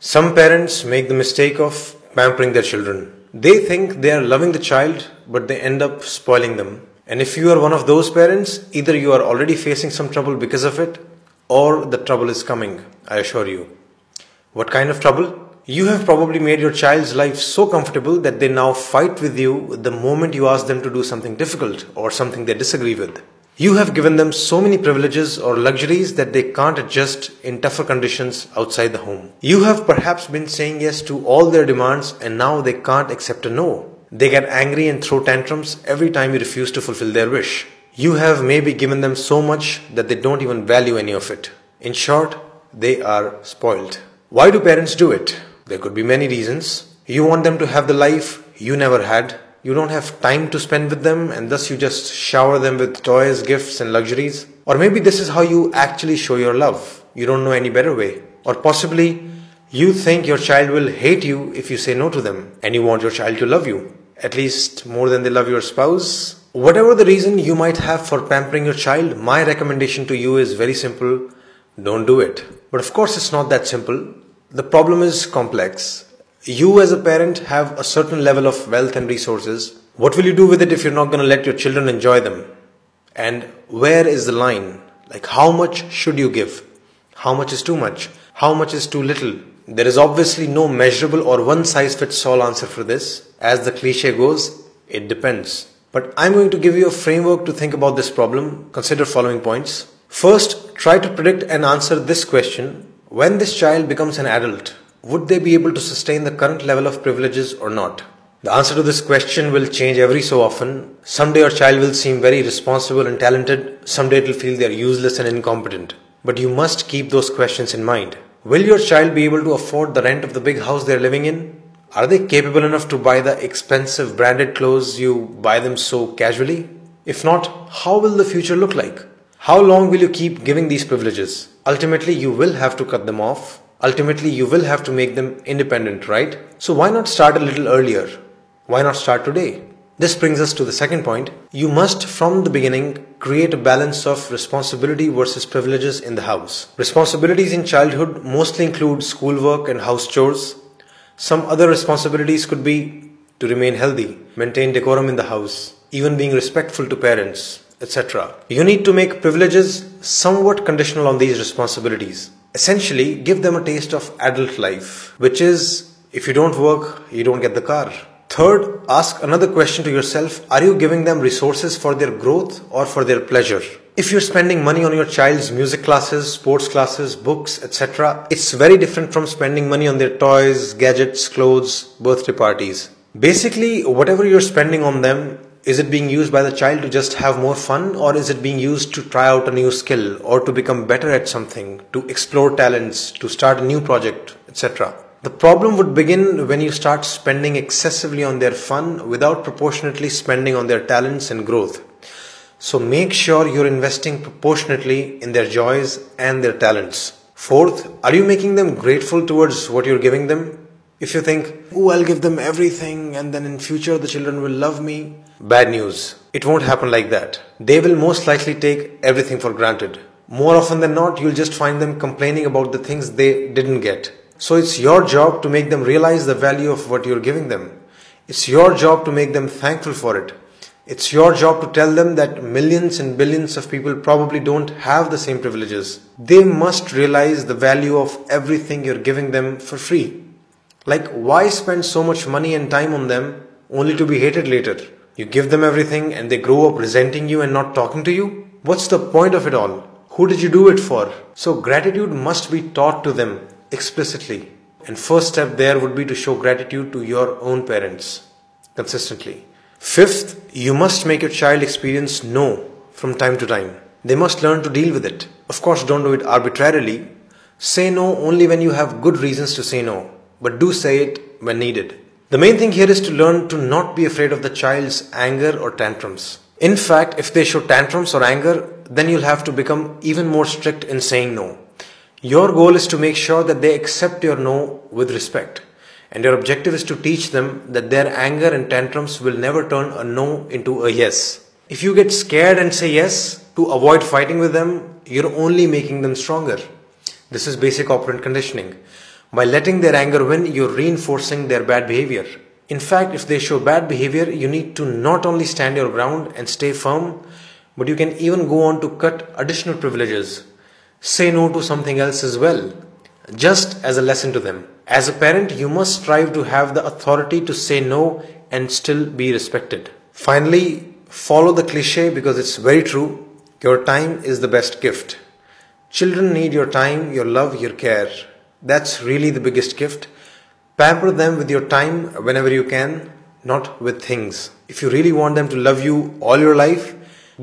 Some parents make the mistake of pampering their children. They think they are loving the child, but they end up spoiling them. And if you are one of those parents, either you are already facing some trouble because of it, or the trouble is coming, I assure you. What kind of trouble? You have probably made your child's life so comfortable that they now fight with you the moment you ask them to do something difficult or something they disagree with. You have given them so many privileges or luxuries that they can't adjust in tougher conditions outside the home. You have perhaps been saying yes to all their demands and now they can't accept a no. They get angry and throw tantrums every time you refuse to fulfill their wish. You have maybe given them so much that they don't even value any of it. In short, they are spoiled. Why do parents do it? There could be many reasons. You want them to have the life you never had. You don't have time to spend with them and thus you just shower them with toys, gifts and luxuries. Or maybe this is how you actually show your love. You don't know any better way. Or possibly you think your child will hate you if you say no to them and you want your child to love you, at least more than they love your spouse. Whatever the reason you might have for pampering your child, my recommendation to you is very simple. Don't do it. But of course it's not that simple. The problem is complex. You as a parent have a certain level of wealth and resources. What will you do with it if you're not going to let your children enjoy them? And where is the line? Like how much should you give? How much is too much? How much is too little? There is obviously no measurable or one-size-fits-all answer for this. As the cliche goes, it depends. But I'm going to give you a framework to think about this problem. Consider following points. First, try to predict and answer this question. When this child becomes an adult, would they be able to sustain the current level of privileges or not? The answer to this question will change every so often. Someday your child will seem very responsible and talented. Someday it will feel they are useless and incompetent. But you must keep those questions in mind. Will your child be able to afford the rent of the big house they are living in? Are they capable enough to buy the expensive branded clothes you buy them so casually? If not, how will the future look like? How long will you keep giving these privileges? Ultimately, you will have to cut them off. Ultimately, you will have to make them independent, right? So why not start a little earlier? Why not start today? This brings us to the second point. You must, from the beginning, create a balance of responsibility versus privileges in the house. Responsibilities in childhood mostly include schoolwork and house chores. Some other responsibilities could be to remain healthy, maintain decorum in the house, even being respectful to parents, etc. You need to make privileges somewhat conditional on these responsibilities. Essentially, give them a taste of adult life, which is, if you don't work, you don't get the car. Third, ask another question to yourself. Are you giving them resources for their growth or for their pleasure? If you're spending money on your child's music classes, sports classes, books, etc., it's very different from spending money on their toys, gadgets, clothes, birthday parties. Basically, whatever you're spending on them, is it being used by the child to just have more fun, or is it being used to try out a new skill or to become better at something, to explore talents, to start a new project, etc.? The problem would begin when you start spending excessively on their fun without proportionately spending on their talents and growth. So make sure you're investing proportionately in their joys and their talents. Fourth, are you making them grateful towards what you're giving them? If you think, oh, I'll give them everything and then in future the children will love me. Bad news. It won't happen like that. They will most likely take everything for granted. More often than not, you'll just find them complaining about the things they didn't get. So it's your job to make them realize the value of what you're giving them. It's your job to make them thankful for it. It's your job to tell them that millions and billions of people probably don't have the same privileges. They must realize the value of everything you're giving them for free. Like, why spend so much money and time on them only to be hated later? You give them everything and they grow up resenting you and not talking to you? What's the point of it all? Who did you do it for? So gratitude must be taught to them explicitly. And first step there would be to show gratitude to your own parents consistently. Fifth, you must make your child experience no from time to time. They must learn to deal with it. Of course, don't do it arbitrarily. Say no only when you have good reasons to say no, but do say it when needed. The main thing here is to learn to not be afraid of the child's anger or tantrums. In fact, if they show tantrums or anger, then you'll have to become even more strict in saying no. Your goal is to make sure that they accept your no with respect. And your objective is to teach them that their anger and tantrums will never turn a no into a yes. If you get scared and say yes to avoid fighting with them, you're only making them stronger. This is basic operant conditioning. By letting their anger win, you're reinforcing their bad behavior. In fact, if they show bad behavior, you need to not only stand your ground and stay firm, but you can even go on to cut additional privileges. Say no to something else as well, just as a lesson to them. As a parent, you must strive to have the authority to say no and still be respected. Finally, follow the cliche because it's very true. Your time is the best gift. Children need your time, your love, your care. That's really the biggest gift. Pamper them with your time whenever you can, not with things. If you really want them to love you all your life,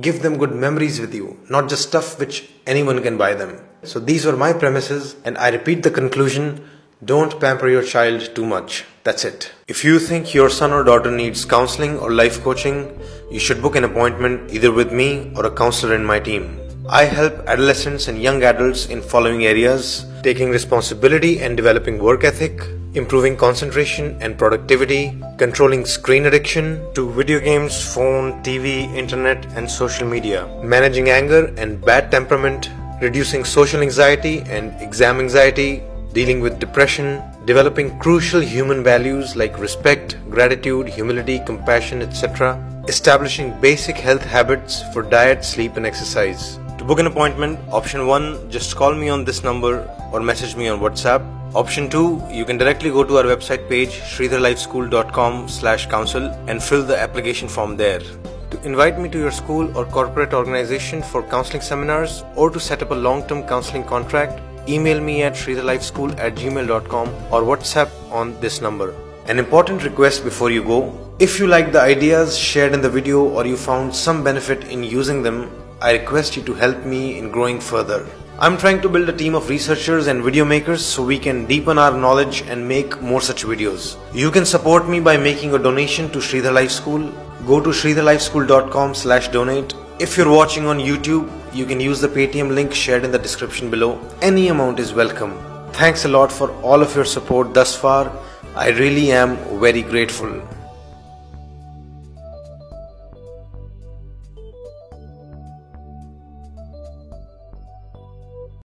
give them good memories with you, not just stuff which anyone can buy them. So these were my premises, and I repeat the conclusion: don't pamper your child too much. That's it. If you think your son or daughter needs counseling or life coaching, you should book an appointment either with me or a counselor in my team. I help adolescents and young adults in following areas: taking responsibility and developing work ethic, improving concentration and productivity, controlling screen addiction to video games, phone, TV, internet and social media, managing anger and bad temperament, reducing social anxiety and exam anxiety, dealing with depression, developing crucial human values like respect, gratitude, humility, compassion, etc., establishing basic health habits for diet, sleep and exercise. To book an appointment, option 1, just call me on this number or message me on WhatsApp. Option 2, you can directly go to our website page sridharlifeschool.com/counsel and fill the application form there. To invite me to your school or corporate organization for counseling seminars or to set up a long-term counseling contract, email me at sridharlifeschool@gmail.com or WhatsApp on this number. An important request before you go: if you like the ideas shared in the video or you found some benefit in using them, I request you to help me in growing further. I'm trying to build a team of researchers and video makers so we can deepen our knowledge and make more such videos. You can support me by making a donation to Sridhar Life School. Go to sridharlifeschool.com/donate. If you're watching on YouTube, you can use the Paytm link shared in the description below. Any amount is welcome. Thanks a lot for all of your support thus far. I really am very grateful.